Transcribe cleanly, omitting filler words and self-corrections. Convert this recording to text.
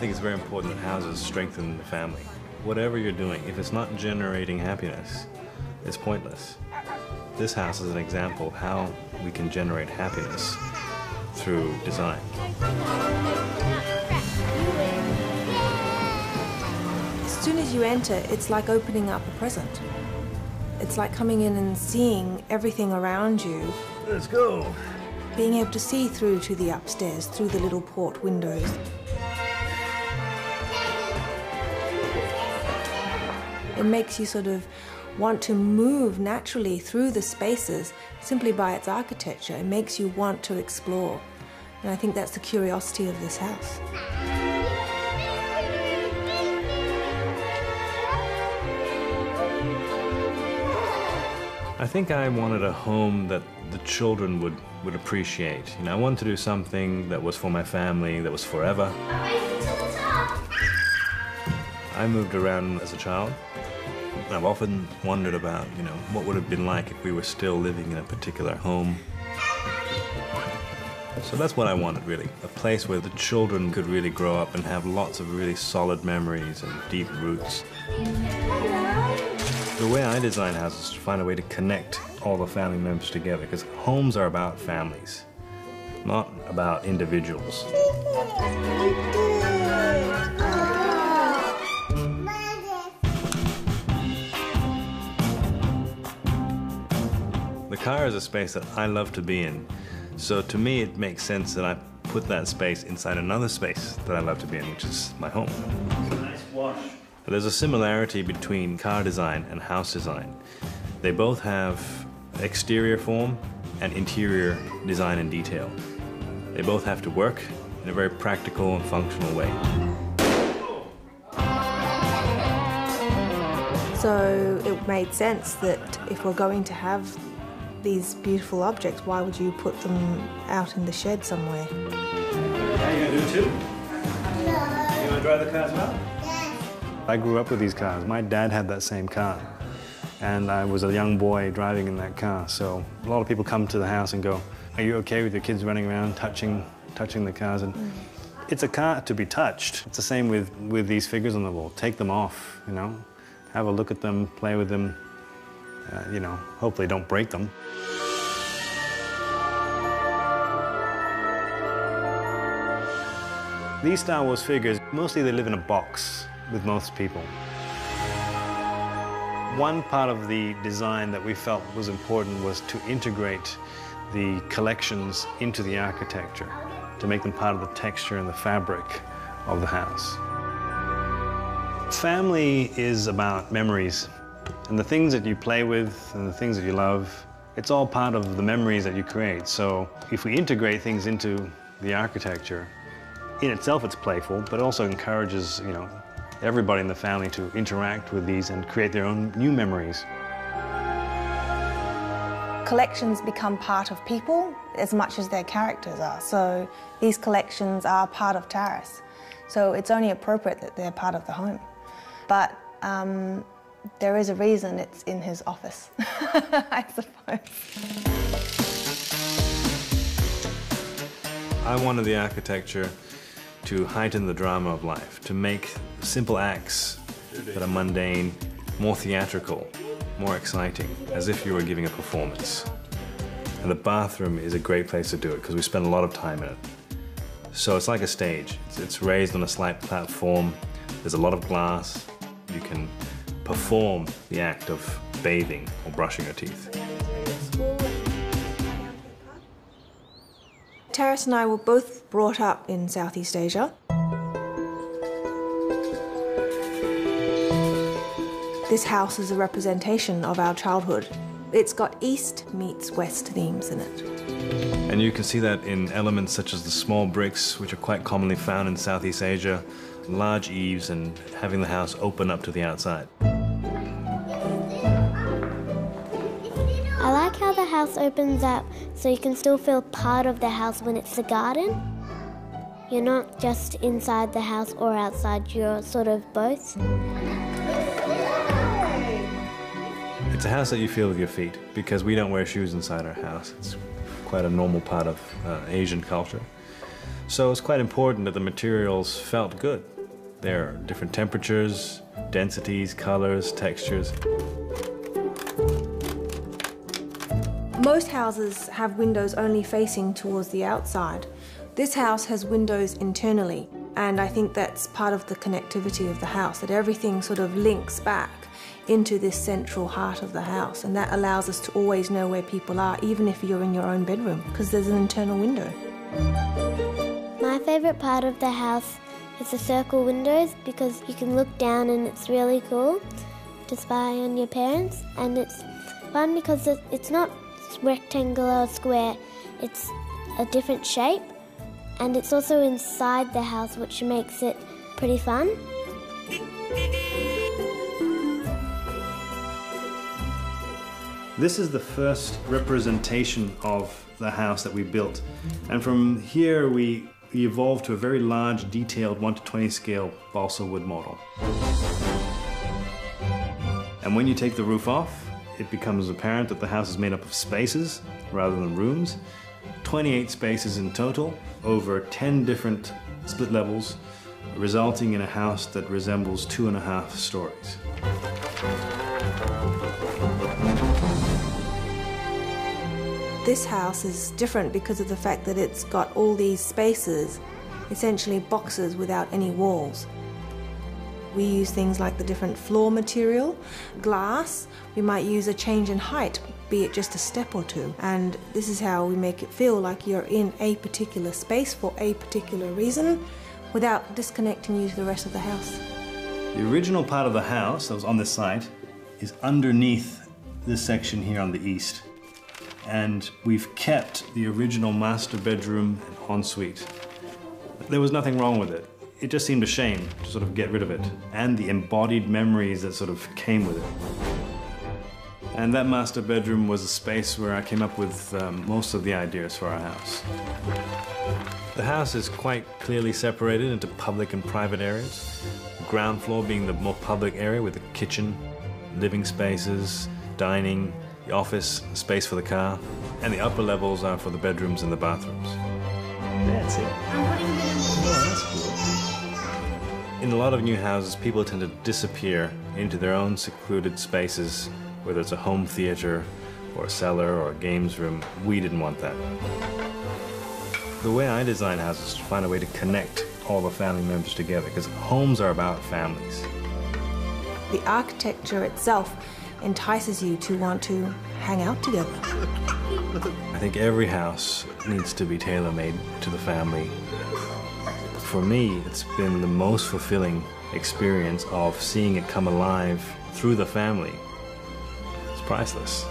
think it's very important that houses strengthen the family. Whatever you're doing, if it's not generating happiness, it's pointless. This house is an example of how we can generate happiness through design. As soon as you enter, it's like opening up a present. It's like coming in and seeing everything around you. Let's go. Being able to see through to the upstairs, through the little port windows. It makes you sort of want to move naturally through the spaces simply by its architecture. It makes you want to explore. And I think that's the curiosity of this house. I think I wanted a home that the children would appreciate. You know, I wanted to do something that was for my family, that was forever. I moved around as a child. I've often wondered about, you know, what would have been like if we were still living in a particular home. So that's what I wanted, really. A place where the children could really grow up and have lots of really solid memories and deep roots. The way I design houses is to find a way to connect all the family members together, because homes are about families, not about individuals. The car is a space that I love to be in, so to me it makes sense that I put that space inside another space that I love to be in, which is my home. Nice wash. There's a similarity between car design and house design. They both have exterior form and interior design and detail. They both have to work in a very practical and functional way. So it made sense that if we're going to have these beautiful objects, why would you put them out in the shed somewhere? Yeah, you gonna do it too? No. You wanna drive the car as well? I grew up with these cars. My dad had that same car, and I was a young boy driving in that car. So a lot of people come to the house and go, "Are you okay with your kids running around touching the cars?" And it's a car to be touched. It's the same with these figures on the wall. Take them off, you know, have a look at them, play with them. You know, hopefully don't break them. These Star Wars figures, mostly they live in a box with most people. One part of the design that we felt was important was to integrate the collections into the architecture, to make them part of the texture and the fabric of the house. Family is about memories, and the things that you play with and the things that you love, it's all part of the memories that you create. So if we integrate things into the architecture, in itself it's playful, but it also encourages, you know, everybody in the family to interact with these and create their own new memories. Collections become part of people as much as their characters are. So these collections are part of Taras. So it's only appropriate that they're part of the home. But there is a reason it's in his office, I suppose. I wanted the architecture to heighten the drama of life, to make simple acts that are mundane more theatrical, more exciting, as if you were giving a performance. And the bathroom is a great place to do it because we spend a lot of time in it. So it's like a stage. It's raised on a slight platform. There's a lot of glass. You can perform the act of bathing or brushing your teeth. Taras and I were both brought up in Southeast Asia. This house is a representation of our childhood. It's got East meets West themes in it. And you can see that in elements such as the small bricks, which are quite commonly found in Southeast Asia, large eaves, and having the house open up to the outside. I like how the house opens up so you can still feel part of the house when it's the garden. You're not just inside the house or outside, you're sort of both. It's a house that you feel with your feet because we don't wear shoes inside our house. It's quite a normal part of Asian culture. So it's quite important that the materials felt good. There are different temperatures, densities, colors, textures. Most houses have windows only facing towards the outside. This house has windows internally, and I think that's part of the connectivity of the house, that everything sort of links back into this central heart of the house, and that allows us to always know where people are, even if you're in your own bedroom, because there's an internal window. My favourite part of the house is the circle windows, because you can look down and it's really cool to spy on your parents, and it's fun because it's not rectangular or square, it's a different shape, and it's also inside the house, which makes it pretty fun. This is the first representation of the house that we built, and from here we evolved to a very large, detailed 1:20 scale balsa wood model. And when you take the roof off, it becomes apparent that the house is made up of spaces rather than rooms. 28 spaces in total, over 10 different split levels, resulting in a house that resembles 2.5 stories. This house is different because of the fact that it's got all these spaces, essentially boxes without any walls. We use things like the different floor material, glass. We might use a change in height, be it just a step or two. And this is how we make it feel like you're in a particular space for a particular reason without disconnecting you to the rest of the house. The original part of the house that was on this site is underneath this section here on the east. And we've kept the original master bedroom and ensuite. There was nothing wrong with it. It just seemed a shame to sort of get rid of it, and the embodied memories that sort of came with it. And that master bedroom was a space where I came up with most of the ideas for our house. The house is quite clearly separated into public and private areas. The ground floor being the more public area with the kitchen, living spaces, dining, the office, space for the car, and the upper levels are for the bedrooms and the bathrooms. That's it. Oh, that's cool. In a lot of new houses, people tend to disappear into their own secluded spaces, whether it's a home theater or a cellar or a games room. We didn't want that. The way I design houses is to find a way to connect all the family members together, because homes are about families. The architecture itself entices you to want to hang out together. I think every house needs to be tailor-made to the family. For me, it's been the most fulfilling experience of seeing it come alive through the family. It's priceless.